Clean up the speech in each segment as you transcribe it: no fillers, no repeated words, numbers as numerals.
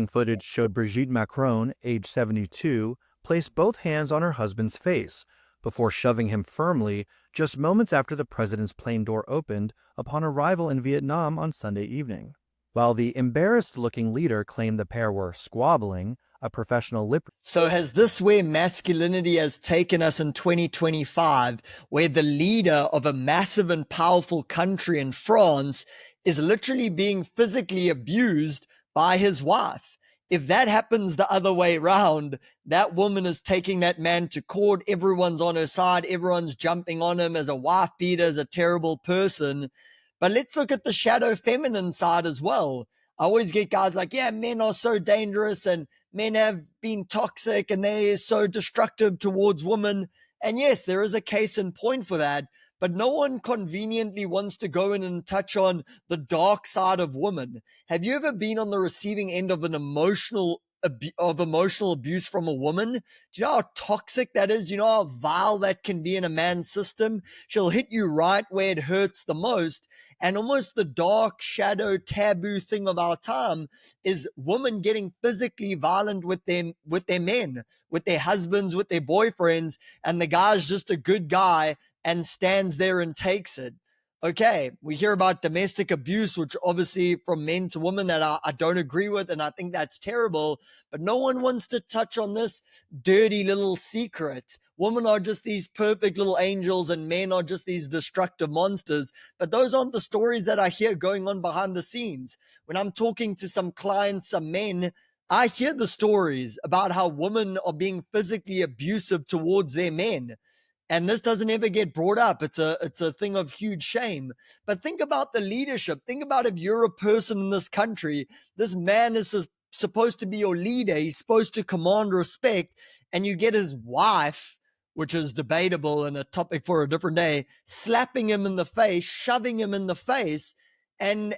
Footage showed Brigitte Macron, age 72, place both hands on her husband's face before shoving him firmly just moments after the president's plane door opened upon arrival in Vietnam on Sunday evening. While the embarrassed-looking leader claimed the pair were squabbling, a professional lip. So has this where masculinity has taken us in 2025, where the leader of a massive and powerful country in France is literally being physically abused by his wife? If that happens the other way around, that woman is taking that man to court. Everyone's on her side. Everyone's jumping on him as a wife beater, as a terrible person. But let's look at the shadow feminine side as well. I always get guys like, yeah, men are so dangerous and men have been toxic and they're so destructive towards women. And yes, there is a case in point for that, but no one conveniently wants to go in and touch on the dark side of women. Have you ever been on the receiving end of an emotional abuse from a woman? Do you know how toxic that is? Do you know how vile that can be in a man's system? She'll hit you right where it hurts the most. And almost the dark shadow taboo thing of our time is women getting physically violent with their men, with their husbands, with their boyfriends, and the guy's just a good guy and stands there and takes it. Okay, we hear about domestic abuse, which obviously from men to women that I don't agree with, and I think that's terrible, but no one wants to touch on this dirty little secret. Women are just these perfect little angels and men are just these destructive monsters, but those aren't the stories that I hear going on behind the scenes. When I'm talking to some clients, some men, I hear the stories about how women are being physically abusive towards their men. And this doesn't ever get brought up. It's a thing of huge shame. But think about the leadership. Think about if you're a person in this country, this man is supposed to be your leader. He's supposed to command respect, and you get his wife, which is debatable and a topic for a different day, slapping him in the face, shoving him in the face, and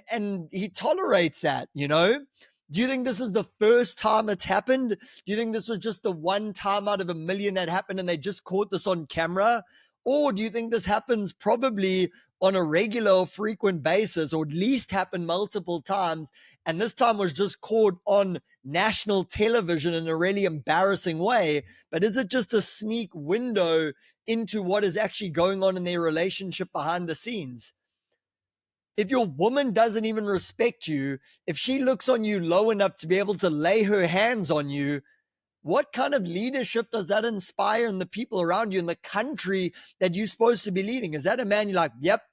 he tolerates that, you know? Do you think this is the first time it's happened? Do you think this was just the one time out of a million that happened and they just caught this on camera? Or do you think this happens probably on a regular or frequent basis, or at least happened multiple times, and this time was just caught on national television in a really embarrassing way? But is it just a sneak window into what is actually going on in their relationship behind the scenes? If your woman doesn't even respect you, if she looks on you low enough to be able to lay her hands on you, what kind of leadership does that inspire in the people around you, in the country that you're supposed to be leading? Is that a man you're like, yep,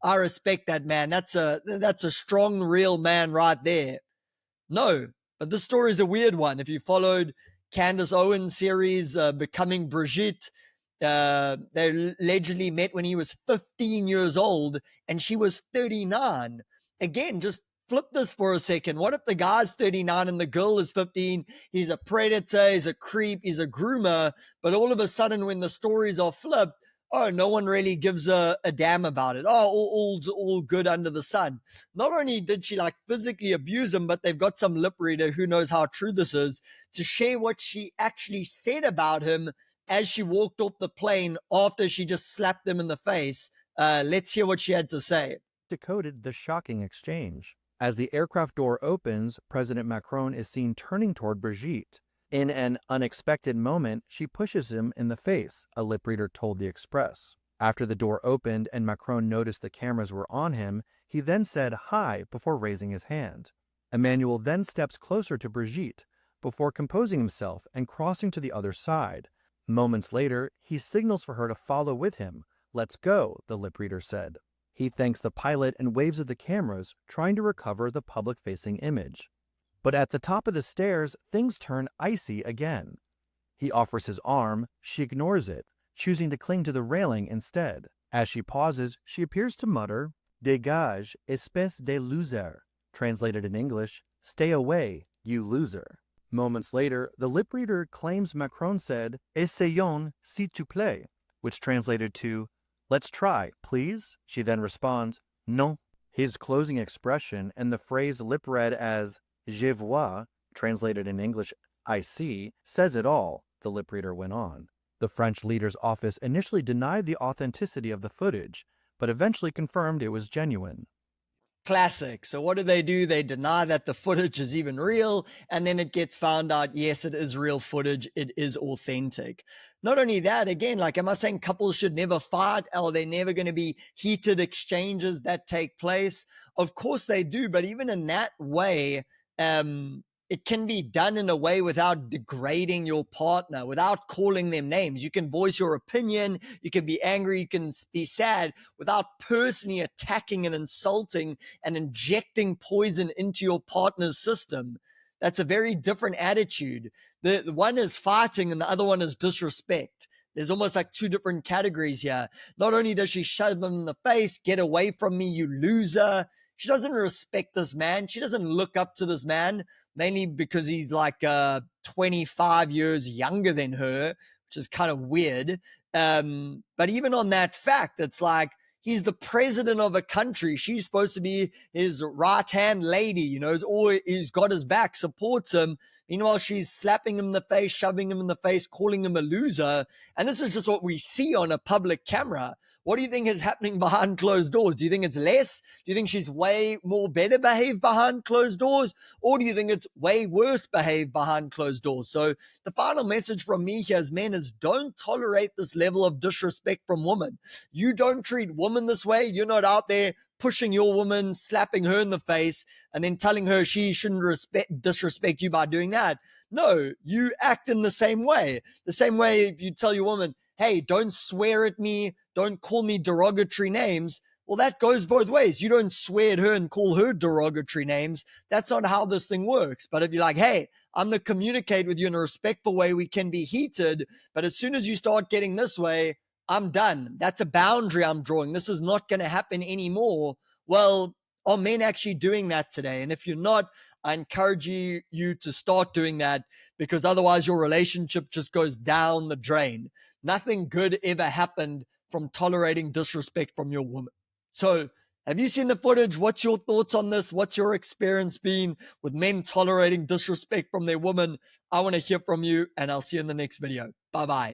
I respect that man. That's a strong, real man right there. No, but this story is a weird one. If you followed Candace Owens' series, Becoming Brigitte, they allegedly met when he was 15 years old and she was 39. Again, just flip this for a second. What if the guy's 39 and the girl is 15? He's a predator, he's a creep, he's a groomer, but all of a sudden when the stories are flipped, oh, no one really gives a damn about it. Oh, all good under the sun. Not only did she like physically abuse him, but they've got some lip reader, who knows how true this is, to share what she actually said about him as she walked off the plane after she just slapped him in the face. Let's hear what she had to say. Decoded the shocking exchange. As the aircraft door opens, President Macron is seen turning toward Brigitte. In an unexpected moment, she pushes him in the face, a lip reader told the Express. After the door opened and Macron noticed the cameras were on him, he then said hi before raising his hand. Emmanuel then steps closer to Brigitte before composing himself and crossing to the other side. Moments later, he signals for her to follow with him. "Let's go," the lip reader said. He thanks the pilot and waves at the cameras, trying to recover the public-facing image. But at the top of the stairs, things turn icy again. He offers his arm, she ignores it, choosing to cling to the railing instead. As she pauses, she appears to mutter, "Dégage, espèce de loser," translated in English, "Stay away, you loser." Moments later, the lip reader claims Macron said, "Essayons, s'il te plaît," which translated to, "Let's try, please." She then responds, "Non." His closing expression and the phrase lip read as "Je vois," translated in English, "I see," says it all, the lip reader went on. The French leader's office initially denied the authenticity of the footage, but eventually confirmed it was genuine. Classic. So what do? They deny that the footage is even real, and then it gets found out, yes, it is real footage. It is authentic. Not only that, again, like, am I saying couples should never fight? Are there never going to be heated exchanges that take place? Of course they do, but even in that way, it can be done in a way without degrading your partner, without calling them names. You can voice your opinion, you can be angry, you can be sad, without personally attacking and insulting and injecting poison into your partner's system. That's a very different attitude. The one is fighting and the other one is disrespect. There's almost like two different categories here. Not only does she shove him in the face, get away from me, you loser. She doesn't respect this man. She doesn't look up to this man, mainly because he's like 25 years younger than her, which is kind of weird. But even on that fact, it's like, he's the president of a country. She's supposed to be his right hand lady, you know, he's got his back, supports him. Meanwhile, she's slapping him in the face, shoving him in the face, calling him a loser. And this is just what we see on a public camera. What do you think is happening behind closed doors? Do you think it's less? Do you think she's way more better behaved behind closed doors? Or do you think it's way worse behaved behind closed doors? So the final message from me here as men is, don't tolerate this level of disrespect from women. You don't treat women this way. You're not out there pushing your woman, slapping her in the face, and then telling her she shouldn't disrespect you by doing that. No, you act in the same way. The same way if you tell your woman, hey, don't swear at me, don't call me derogatory names. Well, that goes both ways. You don't swear at her and call her derogatory names. That's not how this thing works. But if you're like, hey, I'm going to communicate with you in a respectful way, we can be heated. But as soon as you start getting this way, I'm done. That's a boundary I'm drawing. This is not going to happen anymore. Well, are men actually doing that today? And if you're not, I encourage you to start doing that, because otherwise your relationship just goes down the drain. Nothing good ever happened from tolerating disrespect from your woman. So, have you seen the footage? What's your thoughts on this? What's your experience been with men tolerating disrespect from their woman? I want to hear from you, and I'll see you in the next video. Bye bye.